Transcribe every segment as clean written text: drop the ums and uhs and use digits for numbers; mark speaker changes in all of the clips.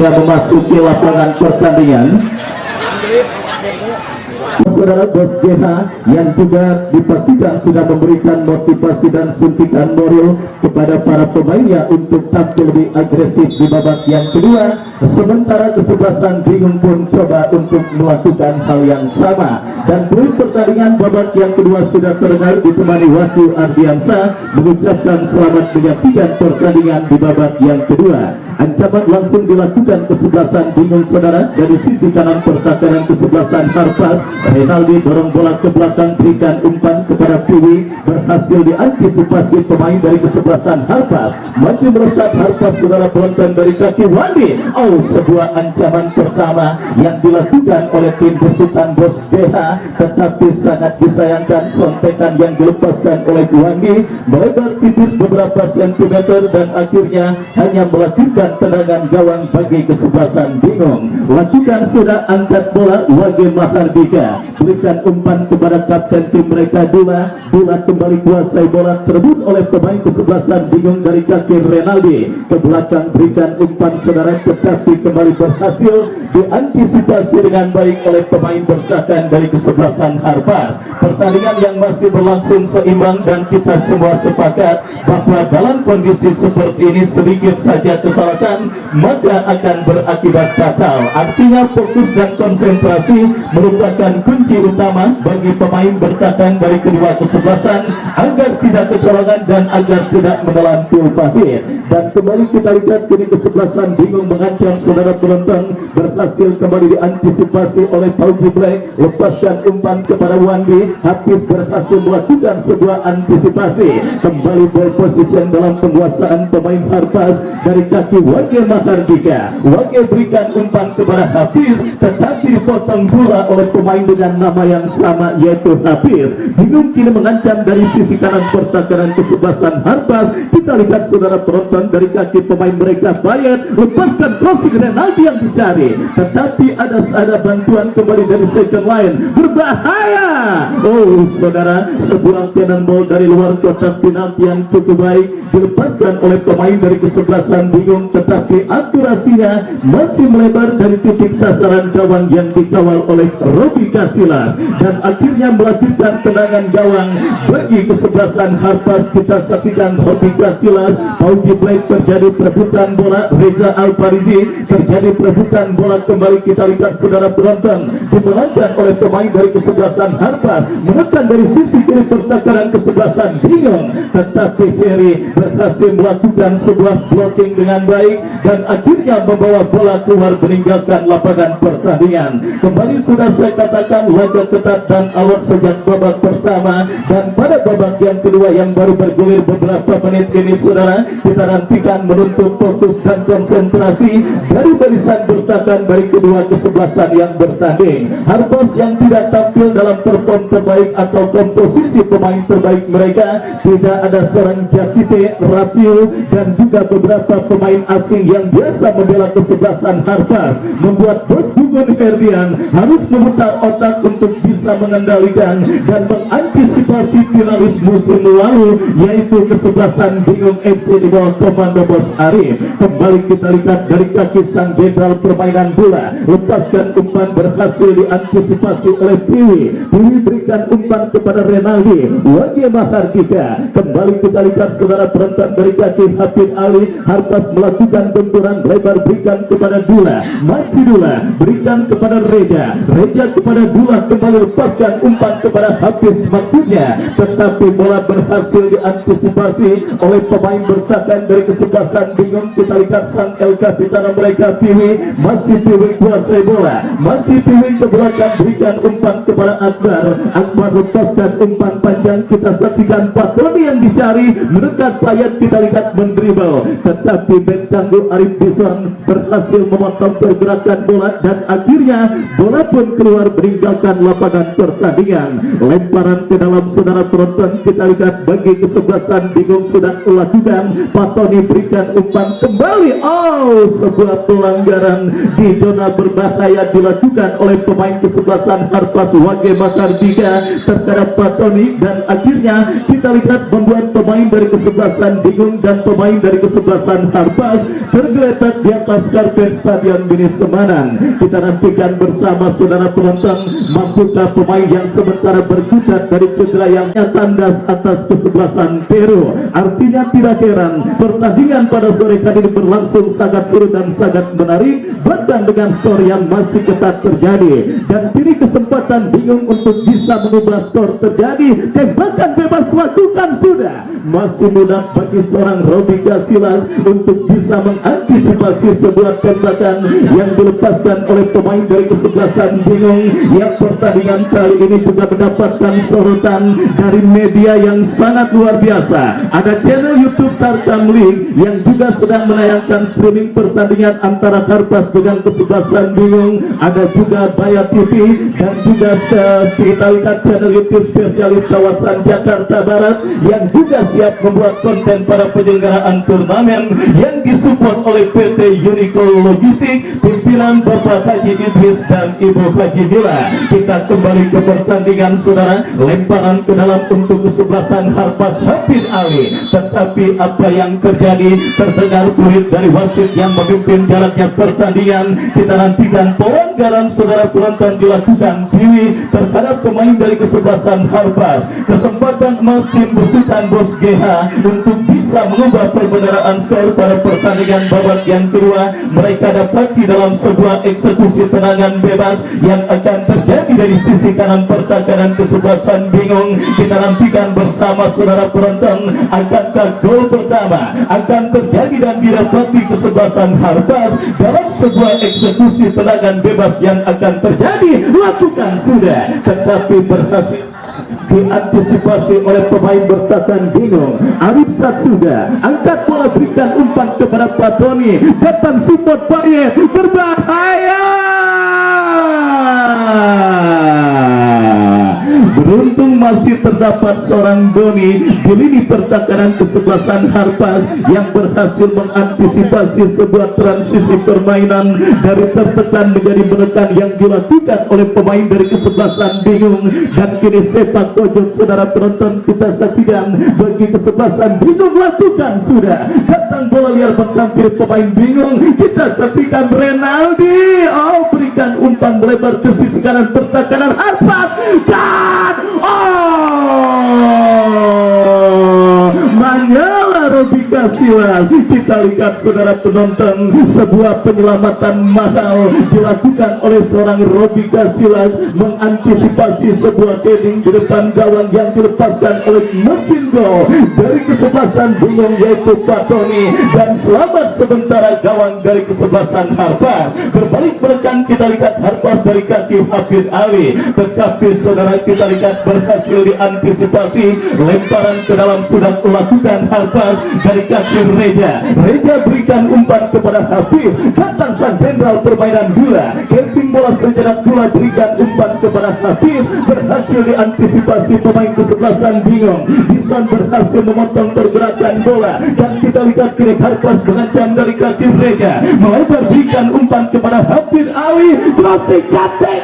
Speaker 1: hingga memasuki lapangan pertandingan. Saudara Bos GH yang juga dipastikan sudah memberikan motivasi dan suntikan moral kepada para pemainnya untuk tampil lebih agresif di babak yang kedua, sementara kesebelasan bingung pun coba untuk melakukan hal yang sama. Dan poin pertandingan babak yang kedua sudah terdengar ditemani Wahyu Ardiansa mengucapkan selamat menyaksikan pertandingan di babak yang kedua. Ancaman langsung dilakukan kesebelasan bingung saudara dari sisi kanan pertahanan kesebelasan Harpas. Renaldi dorong bola ke belakang, berikan umpan kepada Piwi, berhasil diantisipasi pemain dari kesebelasan Harpas. Maju melesat Harpas saudara penonton dari kaki Wandi. Oh, sebuah ancaman pertama yang dilakukan oleh tim besutan Bos BH, tetapi sangat disayangkan sontekan yang dilepaskan oleh Wandi melebar tipis beberapa sentimeter dan akhirnya hanya melakukan tendangan gawang bagi kesebelasan bingung. Lakukan sudah angkat bola Wage Mahardika, berikan umpan kepada kapten tim mereka Dula kembali kuasai bola, terebut oleh pemain kesebelasan bingung dari kaki Renaldi ke belakang, berikan umpan saudara tetapi kembali berhasil diantisipasi dengan baik oleh pemain bertahan dari kesebelasan Harpas. Pertandingan yang masih berlangsung seimbang dan kita semua sepakat bahwa dalam kondisi seperti ini sedikit saja kesalahan maka akan berakibat fatal. Artinya fokus dan konsentrasi merupakan kunci utama bagi pemain bertahan dari kedua kesebelasan agar tidak kecolongan dan agar tidak menelan pil pahit. Dan kembali kita lihat kini kesebelasan bingung mengancam saudara penonton, berhasil kembali diantisipasi oleh Pauji Black, lepaskan umpan kepada Wandi. Hafiz berhasil melakukan sebuah antisipasi, kembali ball position dalam penguasaan pemain Harpas dari kaki Wage Mahardika. Wage berikan umpan kepada Hafiz tetapi dipotong pula oleh pemain dengan nama yang sama yaitu Hafiz. Bingung kini mengancam dari sisi kanan pertahanan kesebelasan Harpas. Kita lihat saudara penonton dari kaki pemain mereka Bayat, lepaskan crossing Renaldi yang dicari tetapi ada bantuan kembali dari second line, berbahaya. Oh saudara, sebuah cannonball dari luar kotak penalti yang cukup baik dilepaskan oleh pemain dari kesebelasan bingung tetapi akurasinya masih melebar dari titik sasaran gawang yang dikawal oleh Robi Kasilas dan akhirnya melakukan tendangan gawang bagi kesebelasan Harpas. Kita saksikan Robi Kasilas, Pauji Black, terjadi perebutan bola, Reza Alparizi terjadi perebutan bola kembali. Kita lihat saudara penonton dimenangkan oleh pemain dari kesebelasan Harpas, menekan dari sisi kiri pertahanan kesebelasan bingung tetapi Ferry berhasil melakukan sebuah blocking dengan baik dan akhirnya membawa bola keluar meninggalkan lapangan pertandingan. Kembali sudah saya katakan laga ketat dan alot sejak babak pertama dan pada babak yang kedua yang baru bergulir beberapa menit ini saudara, kita nantikan menuntut fokus dan konsentrasi dari barisan bertahan dari kedua kesebelasan yang bertanding. Harpas yang tidak tampil dalam perform terbaik atau komposisi pemain terbaik mereka, tidak ada seorang Jakite, Rapiu dan juga beberapa pemain asing yang biasa membela kesebelasan Harpas, membuat Bos Gugun Ferdian harus memutar otak untuk bisa mengendalikan dan mengantisipasi finalis musim lalu yaitu kesebelasan bingung FC di bawah komando Bos Arif. Kembali kita lihat dari kaki sang jenderal permainan bola, lepaskan umpan berhasil diantisipasi oleh Piwi berikan umpan kepada Renaldi, Wage Mahardika. Kembali kita lihat saudara penonton dari kaki Hafid Ali, Harpas melakukan benturan lebar, berikan kepada Dula, masih Dula berikan kepada Reja kepada Dula, kembali lepaskan umpan kepada Hafiz maksudnya tetapi bola berhasil diantisipasi oleh pemain bertahan dari kesebelasan bingung. Kita lihat sang El Capitano mereka Piwi, masih Piwi kuasai bola, masih Piwi ke belakang, berikan umpan kepada Akbar lepaskan umpan panjang. Kita saksikan Patroni yang dicari mendekat Payat, kita lihat mendribble tetapi bek tangguh Arif Bison berhasil memotong pergerakan bola dan akhirnya bola pun keluar meninggalkan lapangan pertandingan. Lemparan ke dalam saudara penonton, kita lihat bagi kesebelasan bingung sudah melakukan. Patoni berikan umpan kembali. Oh, sebuah pelanggaran di zona berbahaya dilakukan oleh pemain kesebelasan Harpas Wage Mahardika terhadap Pak Tony, dan akhirnya kita lihat membuat pemain dari kesebelasan Bingung dan pemain dari kesebelasan Harpas tergeletak di atas karpet Stadion Mini Semarang. Kita nantikan bersama saudara penonton, mampukah pemain yang sementara berkutat dari cedera yang tandas atas kesebelasan Peru. Artinya tidak heran pertandingan pada sore hari ini berlangsung sangat seru dan sangat menarik, bahkan dengan skor yang masih ketat terjadi. Dan kini kesempatan Bingung untuk bisa mengubah skor terjadi. Tembakan bebas lakukan sudah. Masih mudah bagi seorang Robi Kasilas untuk bisa mengantisipasi sebuah tembakan yang dilepaskan oleh pemain dari kesebelasan Bingung, yang pertandingan kali ini juga mendapatkan sorotan dari media yang sangat luar biasa. Ada channel YouTube Tarkam Link yang juga sedang menayangkan streaming pertandingan antara Harpas dengan kesebelasan Bingung. Ada juga Baya TV dan juga kita lihat channel YouTube spesialis kawasan Jakarta Barat yang juga siap membuat konten para penyelenggaraan turnamen yang disupport oleh PT Unico Logistik pimpinan Bapak Haji Idris dan Ibu Haji Bila. Kita kembali ke pertandingan saudara, lemparan ke dalam untuk kesebelasan Harpas Hafid Ali, tetapi apa yang terjadi? Terdengar fluid dari wasit yang memimpin jalannya pertandingan. Kita nantikan pelanggaran saudara penonton dilakukan Piwi terhadap pemain dari kesebelasan Harpas. Kesempatan emas tim besutan Bos GH untuk bisa mengubah perbendaraan skor pada pertandingan babak yang kedua. Mereka dapati dalam sebuah eksekusi tendangan bebas yang akan terjadi dari sisi kanan pertahanan kesebelasan Bingung. Kita nantikan bersama saudara penonton, akankah gol pertama akan terjadi dan didapati kesebelasan Harpas dalam sebuah eksekusi tendangan bebas yang akan terjadi. Lakukan sudah, tetapi berhasil diantisipasi oleh pemain bertahan Bingung. Arif Satsuda angkat bola, berikan umpan kepada Pak Tony, datang support Payet, berbahaya. Beruntung masih terdapat seorang Doni di lini pertahanan kesebelasan Harpas yang berhasil mengantisipasi sebuah transisi permainan dari tertekan menjadi menekan yang dilakukan oleh pemain dari kesebelasan Bingung. Dan kini sepak pojok saudara penonton kita saksikan bagi kesebelasan Bingung. Lakukan sudah, datang bola liar menghampiri pemain Bingung. Kita saksikan Renaldi, berikan umpan melebar ke sisi kanan pertahanan Harpas dan menyala Robi Kasilas. Kita lihat saudara penonton, sebuah penyelamatan mahal dilakukan oleh seorang Robi Kasilas mengantisipasi sebuah heading di depan gawang yang dilepaskan oleh mesin gol dari kesebelasan Bingung yaitu Pak Tony. Dan selamat sementara gawang dari kesebelasan Harpas. Berbalik menekan, kita lihat Harpas dari kaki Hafid Ali, tetapi saudara kita lihat berhasil diantisipasi. Lemparan ke dalam sudah melakukan Harpas dari kaki Reja berikan umpan kepada Hafiz, datang sang jenderal permainan bola, camping bola sejenak bola, berikan umpan kepada Hafiz, berhasil diantisipasi pemain kesebelasan Bingung. Bison berhasil memotong pergerakan bola dan kita lihat kiri Harpas mengancam dari kaki Reja, melebar berikan umpan kepada Hafid Ali, crossing katek.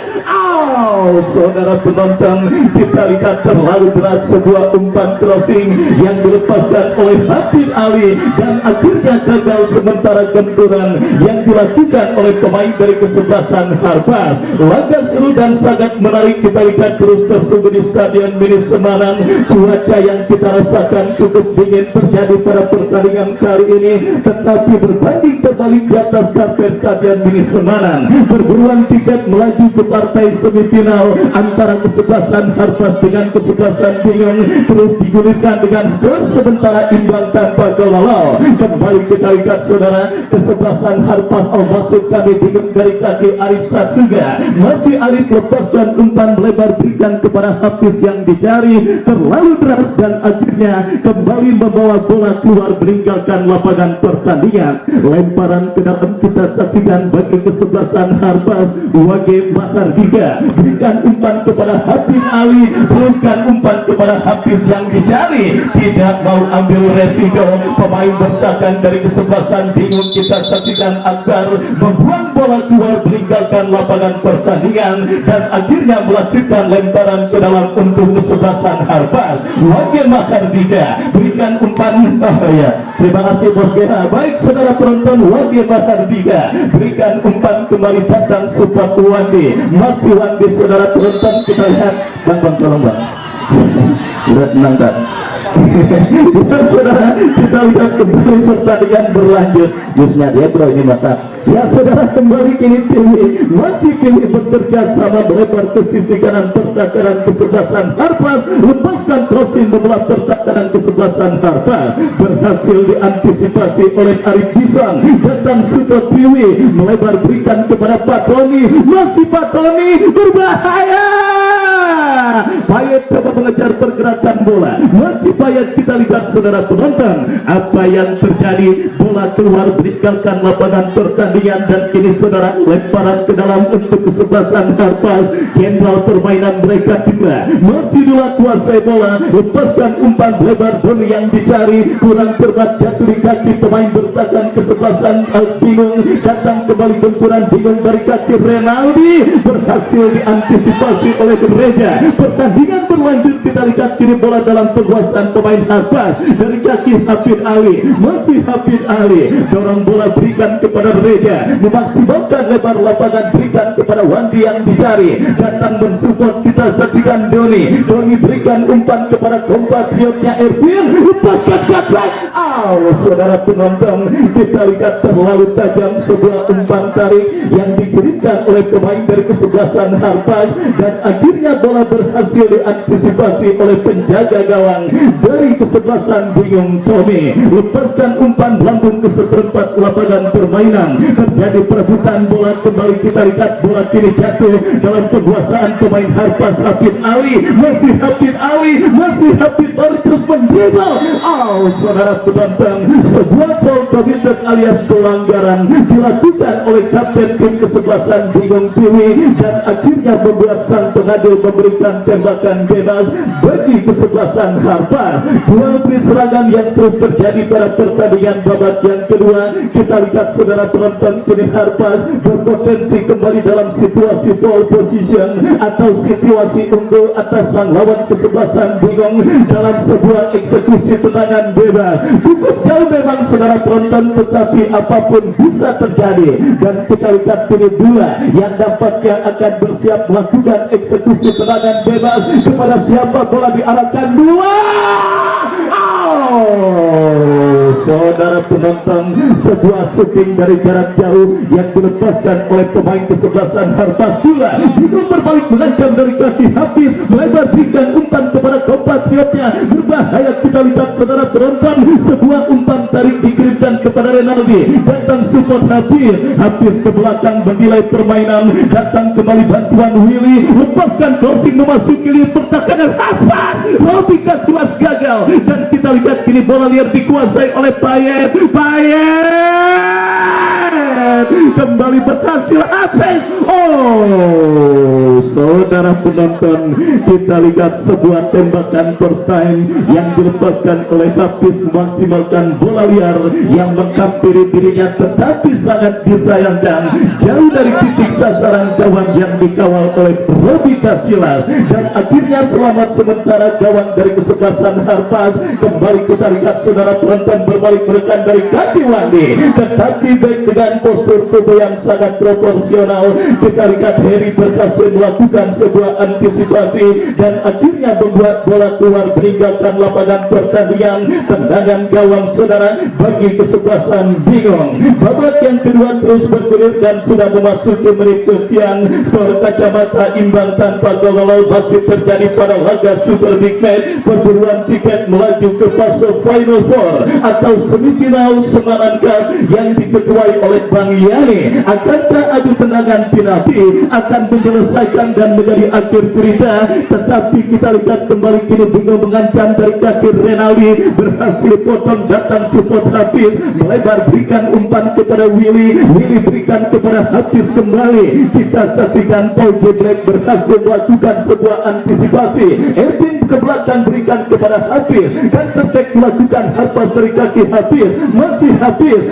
Speaker 1: Saudara penonton, kita lihat terlalu deras sebuah umpan crossing yang dilepaskan oleh Hafid Ali dan akhirnya gagal sementara benturan yang dilakukan oleh pemain dari kesebelasan Harpas. Laga seru dan sangat menarik kita lihat terus tersebut di Stadion Mini Semarang. Cuaca yang kita rasakan cukup dingin terjadi pada pertandingan kali ini, tetapi berbanding terbalik di atas karpet Stadion Mini Semarang. Perburuan tiket melaju ke partai semifinal antara kesebelasan Harpas dengan kesebelasan Bingung terus digulirkan dengan skor sementara imbang tanpa gol. Kembali kita lihat saudara, kesebelasan Harpas masuk kami Bingung dari kaki Arif Satsuga. Masih Arif lepaskan umpan melebar berikan kepada Hafiz yang dicari, terlalu deras dan akhirnya kembali membawa bola keluar meninggalkan lapangan pertandingan. Lemparan ke dalam kita saksikan bagi kesebelasan Harpas. Wage Mahardika berikan umpan kepada Hafiz Ali, teruskan umpan kepada Hafiz yang dicari, tidak mau ambil resiko. Pemain bertahan dari kesebelasan Bingung kita saksikan Akbar membuang bola keluar meninggalkan lapangan pertandingan dan akhirnya melanjutkan lemparan ke dalam untuk kesebelasan Harpas. Wage Mahardika berikan umpan. Terima kasih Bos GH. Baik saudara penonton, Wage Mahardika berikan umpan kembali datang sepatu Wandi. Masih Wandi saudara penonton, kita lihat bang tolong bang. Sudah tenang kan? Ya saudara, kita lihat kembali pertandingan berlanjut. Jusnya dia bro ini mata. Ya saudara, kembali kini Tiwi masih kini bekerja sama melebar ke sisi kanan pertahanan kesebelasan Harpas, lepaskan crossing membelah pertahanan kesebelasan Harpas, berhasil diantisipasi oleh Arif Bisang. Datang Suto Tiwi melebar berikan kepada Pak Tony, masih Pak Tony berbahaya. Payet coba mengejar pergerakan bola, masih Payet. Kita lihat saudara penonton apa yang terjadi. Bola keluar meninggalkan lapangan pertandingan dan kini saudara lemparan ke dalam untuk kesebelasan Harpas. Jenderal permainan mereka juga masih dua kuasai bola, lepaskan umpan lebar Doni yang dicari, kurang tepat jatuh di kaki pemain bertahan kesebelasan Bingung. Datang kembali benturan Bingung dari kaki Renaldi, berhasil diantisipasi oleh gereja. Pertandingan berlanjut, kita lihat kini bola dalam penguasaan pemain Harpas dari kaki Hafid Ali, masih Hafid Ali dorong bola berikan kepada Reja, memaksimalkan lebar lapangan berikan kepada Wandi yang dicari. Datang mensupport, kita saksikan Doni berikan umpan kepada kompatriotnya Erwin, lepaskan backline. Saudara penonton, kita lihat terlalu tajam sebuah umpan tarik yang dikirimkan oleh pemain dari kesebelasan Harpas dan akhirnya bola berhasil diantisipasi oleh penjaga gawang dari kesebelasan Bingung Tommy. Lepaskan umpan lambung ke seperempat lapangan permainan, terjadi perebutan bola. Kembali kita lihat bola kini jatuh dalam penguasaan pemain Harpas. Hafid Ali, masih Hafid Ali, masih Hafid Ali terus mendribble. Saudara penonton, sebuah foul committed alias pelanggaran dilakukan oleh kapten tim kesebelasan Bingung Tiwi dan akhirnya membuat sang pengadil memberikan tembakan bebas bagi kesebelasan Harpas. Duel serangan yang terus terjadi pada pertandingan babak yang kedua. Kita lihat saudara penonton, kini Harpas berpotensi kembali dalam situasi pole position atau situasi unggul atas sang lawan kesebelasan Bingung dalam sebuah eksekusi tendangan bebas. Cukup jauh memang saudara penonton, tetapi apapun bisa terjadi dan kita lihat kini Dula yang dampaknya akan bersiap melakukan eksekusi tendangan bebas. Kepada siapa bola diarahkan? Dua. Saudara penonton, sebuah shooting dari jarak jauh yang dilepaskan oleh pemain kesebelasan Harpas. Dula Bingung berbalik mengancam dari kaki Hafiz, melebar berikan umpan kepada kompatriotnya, berbahaya. Kita lihat saudara penonton, sebuah umpan tarik dikirimkan kepada Renaldi. Datang support Hafiz ke belakang menilai permainan. Datang kembali bantuan Willy, lepaskan crossing memasuki lini pertahanan Harpas. Robi Kasiwas gagal dan kita lihat kini bola liar dikuasai oleh Payet. Kembali berhasil Hafiz. Saudara penonton, kita lihat sebuah tembakan bersaing yang dilepaskan oleh Hafiz, maksimalkan bola liar yang menghampiri dirinya, tetapi sangat disayangkan jauh dari titik sasaran gawang yang dikawal oleh Robi Kasilas dan akhirnya selamat sementara gawang dari kesebelasan Harpas. Kembali kita lihat saudara penonton, berbalik menekan dari kaki Wandi, tetapi baik dengan postur tubuh yang sangat proporsional. Kita lihat Heri berhasil melakukan sebuah antisipasi dan akhirnya membuat bola keluar meninggalkan lapangan pertandingan. Tendangan gawang saudara bagi kesebelasan Bingung. Babak yang kedua terus bergulir dan sudah memasuki menit kesekian. Skor kacamata imbang tanpa gol masih terjadi pada laga Super Big Match perburuan tiket melaju ke fase Final Four atau semifinal Semarang Cup yang diketuai oleh Bang Yani. Akankah adu tendangan penalti akan menyelesaikan menyelesaikan dan menjadi akhir cerita. Tetapi kita lihat kembali kini Bingung mengancam dari kaki Renaldi, berhasil potong, datang support Hafiz, melebar berikan umpan kepada Willy berikan kepada Hafiz kembali. Kita saksikan Paul Black berhasil melakukan sebuah antisipasi, Erwin ke belakang berikan kepada Hafiz, dan tertek melakukan Harpas dari kaki Hafiz, masih Hafiz.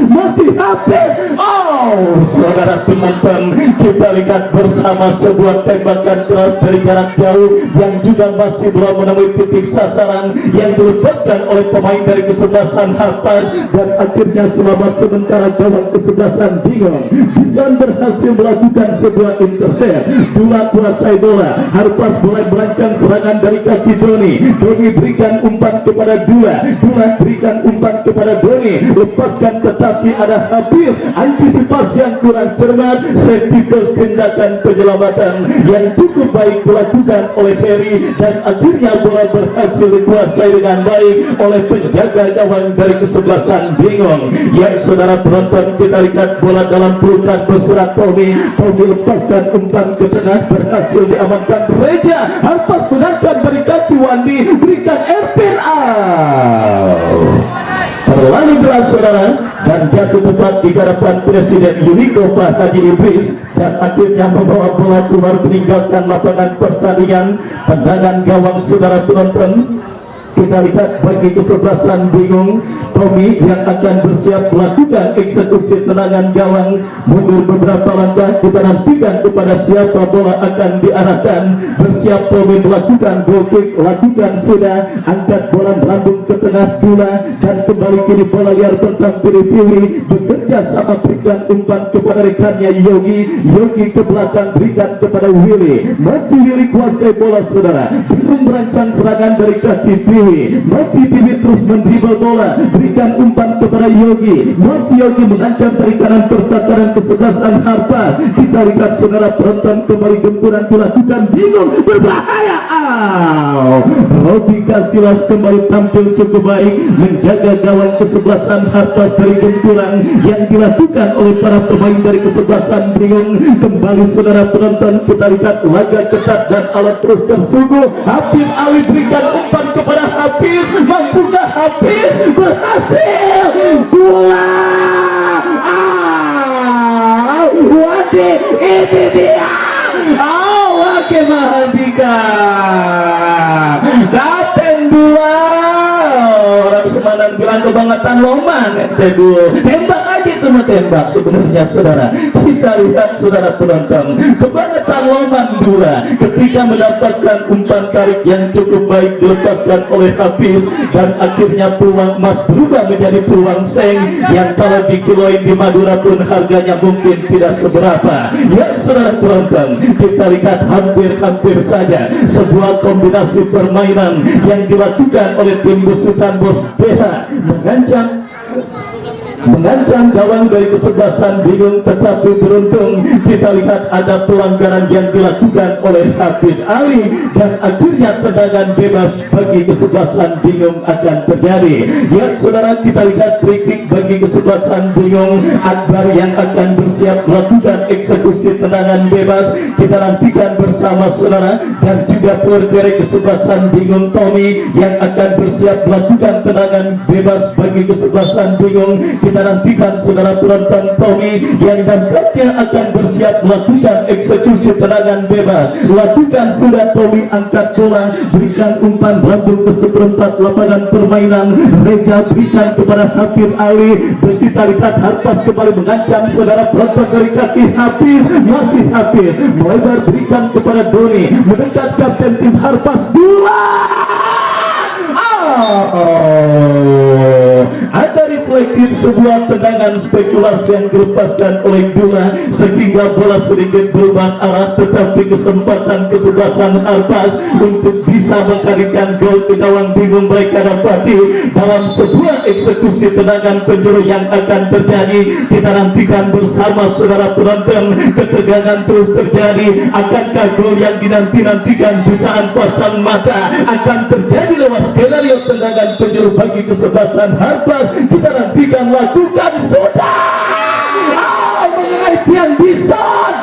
Speaker 1: Oh, saudara penonton, kita lihat bersama sebuah tembakan keras dari jarak jauh yang juga masih belum menemui titik sasaran yang dilepaskan oleh pemain dari kesebelasan Harpas, dan akhirnya selamat sementara gawang kesebelasan Bingung bisa berhasil melakukan sebuah intercept. Dula kuasai bola, Harpas mulai merancang serangan dari kaki Doni berikan umpan kepada Dula berikan umpan kepada Doni, lepaskan tetapi ada Hafiz, antisipasi yang kurang cermat, sektikus tindakan penyelamatan yang cukup baik dilakukan oleh Ferry, dan akhirnya bola berhasil dikuasai dengan baik oleh penjaga gawang dari kesebelasan Bingung. Yang saudara penonton, kita lihat bola dalam pelukan berserat Tommy lepaskan umpan ke tengah, berhasil diamankan Reja, Harpas menangkan dari kaki Wandi, berikan Erpin terlalu keras saudara, dan jatuh tepat di hadapan Presiden Yuniko Pak Haji Idris, dan akhirnya membawa bola keluar meninggalkan lapangan pertandingan. Tendangan gawang saudara penonton, kita lihat bagi kesebelasan Bingung, Tommy yang akan bersiap melakukan eksekusi tendangan gawang, mundur beberapa langkah, kita nantikan kepada siapa bola akan diarahkan. Bersiap Tommy melakukan goal kick, lakukan sudah, angkat bola melambung ke tengah Dula, dan kembali kini bola liar tentang pilih-pilih, bekerja sama berikan umpan kepada rekannya Yogi ke belakang berikan kepada Willy, masih Willy kuasai bola saudara, belum merancang serangan dari kaki masih Bibi terus mendribble bola, berikan umpan kepada Yogi, masih Yogi mengancam dari kanan pertakaran kesebelasan Harpas. Kita lihat saudara penonton, kembali gempuran dilakukan, Bingung berbahaya. Robi Kasilas kembali tampil cukup baik menjaga gawang kesebelasan Harpas dari gempuran yang dilakukan oleh para pemain dari kesebelasan Bingung. Kembali saudara penonton, kita lihat laga ketat dan alat terus tersungguh. Habib Ali berikan umpan kepada Hafiz, mampukah Hafiz? Berhasil. Bola Wadi, ini dia. Wake Mahardika Kapten 2 orang semanan bilang kebangetan loman ente dulu, tembak aja itu mau tembak sebenarnya saudara. Kita lihat saudara penonton, kebangetan loman dua ketika mendapatkan umpan tarik yang cukup baik dilepaskan oleh Hafiz, dan akhirnya peluang emas berubah menjadi peluang seng yang kalau dikiloin di Madura pun harganya mungkin tidak seberapa. Ya saudara penonton, kita lihat hampir saja sebuah kombinasi permainan yang dilakukan oleh tim besutan Bos BH mengancam gawang dari kesebelasan Bingung, tetapi beruntung kita lihat ada pelanggaran yang dilakukan oleh Habib Ali, dan akhirnya tendangan bebas bagi kesebelasan Bingung akan terjadi. Ya saudara, kita lihat free kick bagi kesebelasan Bingung, Akbar yang akan bersiap melakukan eksekusi tendangan bebas. Kita nantikan bersama saudara, dan juga player dari kesebelasan Bingung Tommy yang akan bersiap melakukan tendangan bebas bagi kesebelasan Bingung. Kita nantikan saudara penonton Tommy yang nampaknya akan bersiap melakukan eksekusi tendangan bebas. Lakukan sudah Tommy, angkat bola, berikan umpan lambung ke seperempat lapangan permainan. Reza berikan kepada Habib Ali. Kita lihat Harpas kembali mengancam saudara penonton dari kaki Hafiz, masih Hafiz melebar berikan kepada Doni, mendekat kapten tim Harpas 2. Ada reflektif sebuah tendangan spekulasi yang dilepaskan oleh Dula sehingga bola sedikit berubah arah, tetapi kesempatan kesebelasan Harpas untuk bisa mengkarikan gol ke gawang Bingung mereka dapati dalam sebuah eksekusi tendangan penjuru yang akan terjadi. Kita nantikan bersama saudara penonton, ketegangan terus terjadi. Akankah gol yang dinanti-nantikan jutaan pasang mata akan terjadi lewat skenario tendangan penjuru bagi kesebelasan Harpas? Kita nantikan, lakukan sudah mengenai tiang bison.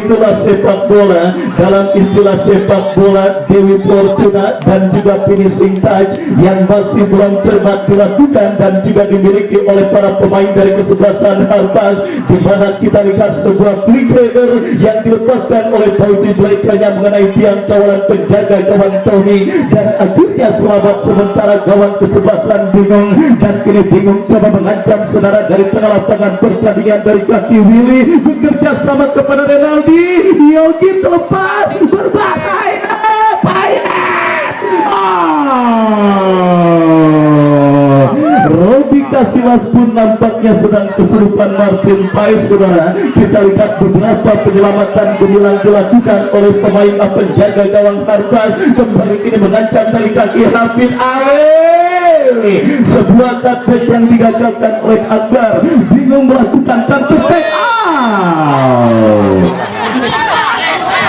Speaker 1: itulah sepak bola. Dalam istilah sepak bola, Dewi Fortuna dan juga finishing touch yang masih belum cermat dilakukan dan juga dimiliki oleh para pemain dari kesebelasan Harpas, di mana kita lihat sebuah flick header yang dilepaskan oleh Pauji Blake hanya mengenai tiang kawalan penjaga gawang Tony, dan akhirnya selamat sementara gawang kesebelasan bingung, dan kini bingung coba mengancam saudara dari tengah lapangan pertandingan dari kaki Willy bekerja sama kepada Renaldi. Yogi terlepas berbahaya. Robi Kasiwas pun nampaknya sedang kesurupan Martin Pais, saudara. Kita lihat beberapa penyelamatan gemilang dilakukan oleh pemain penjaga gawang Harpas. Kembali ini mengancam dari kaki Hafid Ali. Sebuah cutback yang digagalkan oleh Akbar. Bingung melakukan counter take out.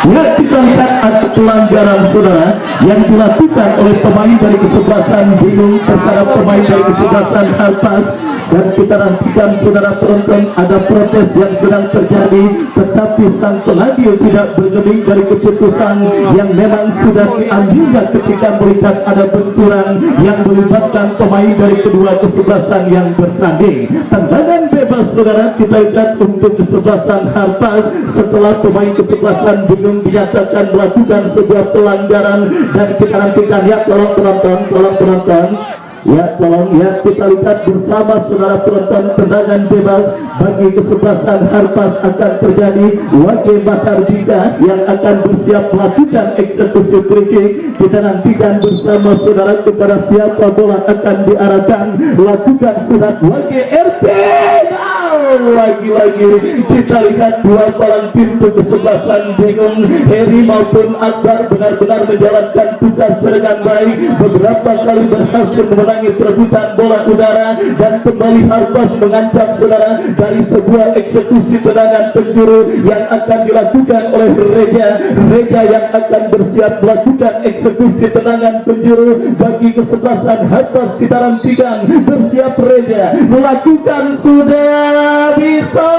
Speaker 1: Ya, kita lihat ada pelanggaran saudara yang dilakukan oleh pemain dari kesebelasan bingung terhadap pemain dari kesebelasan Harpas, dan kita nantikan saudara penonton ada protes yang sedang terjadi, tetapi sang pengadil tidak bergeming dari keputusan yang memang sudah diambilnya ketika melihat ada benturan yang melibatkan pemain dari kedua kesebelasan yang bertanding. Tendangan bebas saudara kita lihat untuk kesebelasan Harpas setelah pemain kesebelasan bingung dinyatakan melakukan sebuah pelanggaran, dan kita nantikan ya, tolong penonton ya, tolong ya, kita lihat bersama saudara penonton tendangan bebas bagi kesebelasan Harpas akan terjadi. Wage Matardika yang akan bersiap melakukan eksekusi free kick. Kita nantikan bersama saudara kepada siapa bola akan diarahkan. Lakukan sunat Wage RP. Lagi-lagi kita lihat dua palang pintu kesebelasan bingung, Heri maupun Akbar benar-benar menjalankan tugas dengan baik. Beberapa kali berhasil memenangi perebutan bola udara, dan kembali Harpas mengancam saudara dari sebuah eksekusi tendangan penjuru yang akan dilakukan oleh Reja yang akan bersiap melakukan eksekusi tendangan penjuru bagi kesebelasan Harpas. Kita nantikan bersiap Reja melakukan, sudah bisa.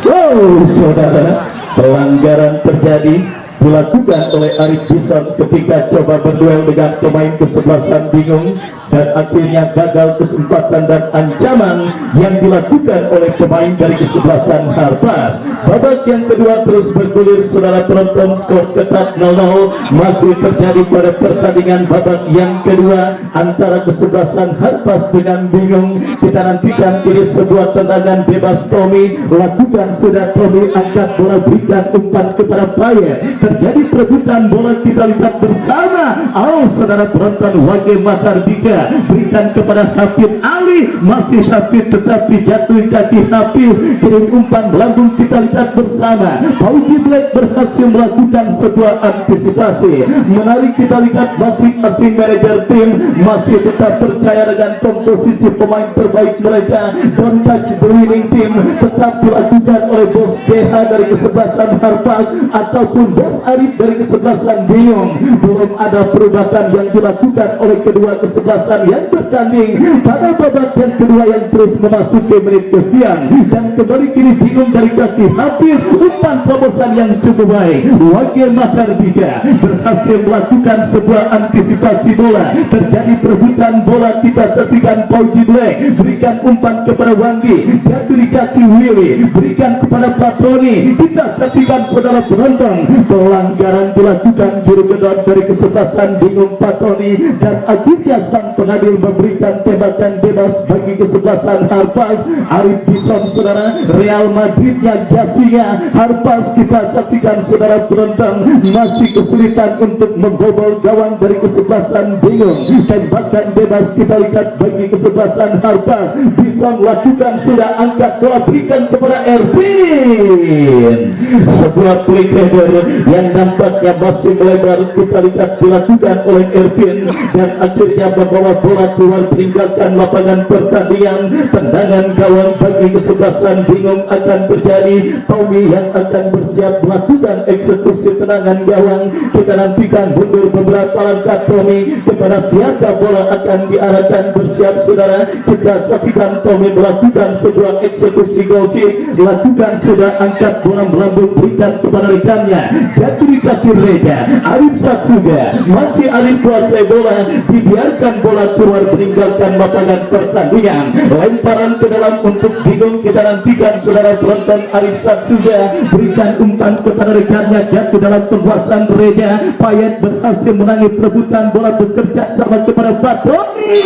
Speaker 1: Oh saudara, pelanggaran terjadi dilakukan oleh Arif Bison ketika coba berduel dengan pemain kesebelasan bingung, dan akhirnya gagal kesempatan dan ancaman yang dilakukan oleh pemain dari kesebelasan Harpas. Babak yang kedua terus bergulir saudara penonton, skor ketat 0-0 masih terjadi pada pertandingan babak yang kedua antara kesebelasan Harpas dengan bingung. Kita nantikan ini sebuah tendangan bebas Tommy, lakukan sudah Tommy, angkat bola berikan umpan kepada Paye. Terjadi perebutan bola, kita lihat bersama. Saudara penonton, Wage Matardika berikan kepada Hafid Ali, masih Hafid tetapi jatuh kaki Hafiz, kirim umpan melambung. Kita lihat bersama Pauji Blake berhasil melakukan sebuah antisipasi menarik. Kita lihat masing-masing manajer tim masih tetap percaya dengan komposisi pemain terbaik mereka. Don't touch the winning team tetap dilakukan oleh Bos BH dari kesebelasan Harpas ataupun Bos Arif dari kesebelasan bingung. Belum ada perubahan yang dilakukan oleh kedua kesebelasan yang bertanding pada babak yang kedua yang terus memasuki menit kesekian, dan kembali kini bingung dari kaki Hafiz, umpan terobosan yang cukup baik. Wakil Matardika berhasil melakukan sebuah antisipasi bola, terjadi perebutan bola. Kita saksikan Pauji Blake berikan umpan kepada Wandi, jatuh di kaki Willy, berikan kepada Patroni. Kita saksikan saudara penonton, pelanggaran dilakukan juru gedor dari kesebelasan bingung Patroni, dan akhirnya sang pengadil memberikan tembakan bebas bagi kesebelasan Harpas. Arif Bison saudara, Real Madrid yang jasinya Harpas. Kita saksikan saudara penonton masih kesulitan untuk membobol gawang dari kesebelasan bingung. Tembakan bebas kita lihat bagi kesebelasan Harpas. Bison lakukan sudah, angkat bola berikan kepada Ervin. Sebuah flick header yang nampaknya masih melebar kita lihat dilakukan oleh Ervin, dan akhirnya membawa bola keluar meninggalkan lapangan lapangan pertandingan. Tendangan gawang bagi kesebelasan bingung akan terjadi. Tommy yang akan bersiap melakukan eksekusi tendangan gawang. Kita nantikan mundur beberapa langkah Tommy, kepada siapa bola akan diarahkan. Bersiap saudara, kita saksikan Tommy melakukan sebuah eksekusi goal kick. Lakukan sudah, angkat bola melambung, berikan kepada rekannya. Jatuh di kaki Reja. Arif Satsuga masih Arif kuasai bola, dibiarkan bola keluar meninggalkan lapangan pertandingan. Lemparan ke dalam untuk bingung. Kita nantikan saudara penonton. Arif Satsuga berikan umpan kepada rekannya, jatuh dalam penguasaan Reja. Payet berhasil menangis perebutan bola, bekerja sama kepada Fatoni.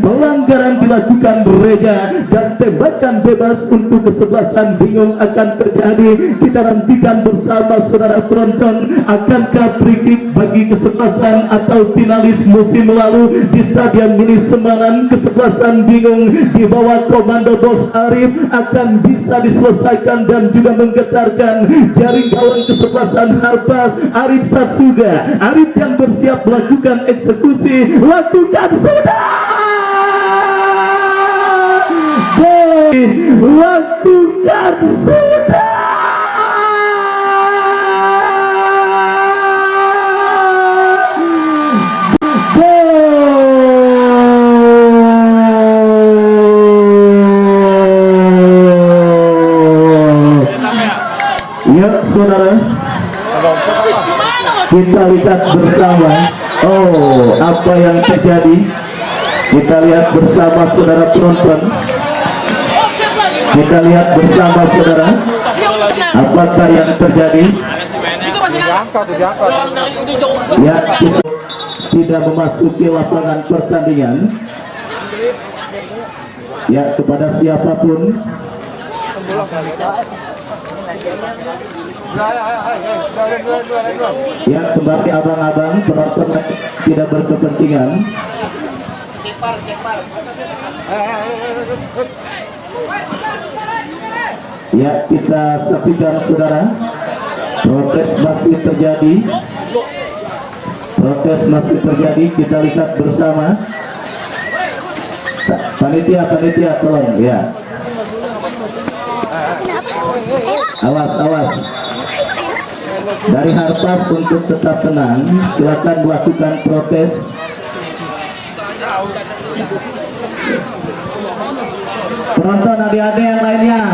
Speaker 1: Pelanggaran dilakukan Reja dan tembakan bebas untuk kesebelasan bingung akan terjadi. Kita nantikan bersama saudara penonton, akankah free kick bagi kesebelasan atau finalis musim lalu di Stadion Mini Semarang. Kesebelasan bingung di bawah komando Bos Arif akan bisa diselesaikan dan juga menggetarkan jaring gawang kesebelasan Harpas. Arif Satsuga, Arif yang bersiap melakukan eksekusi, lakukan sudah, lakukan sudah. Ya saudara, kita lihat bersama. Oh, apa yang terjadi? Kita lihat bersama saudara penonton. Kita lihat bersama saudara, apakah yang terjadi? Ya, kita tidak memasuki lapangan pertandingan. Ya, kepada siapapun. Ya, kembali abang-abang penonton tidak berkepentingan. Ya, kita saksikan saudara, protes masih terjadi. Protes masih terjadi. Kita lihat bersama. Panitia tolong ya. Awas, awas. Dari Harpas untuk tetap tenang, silakan melakukan protes. Penonton adik-adik yang lainnya.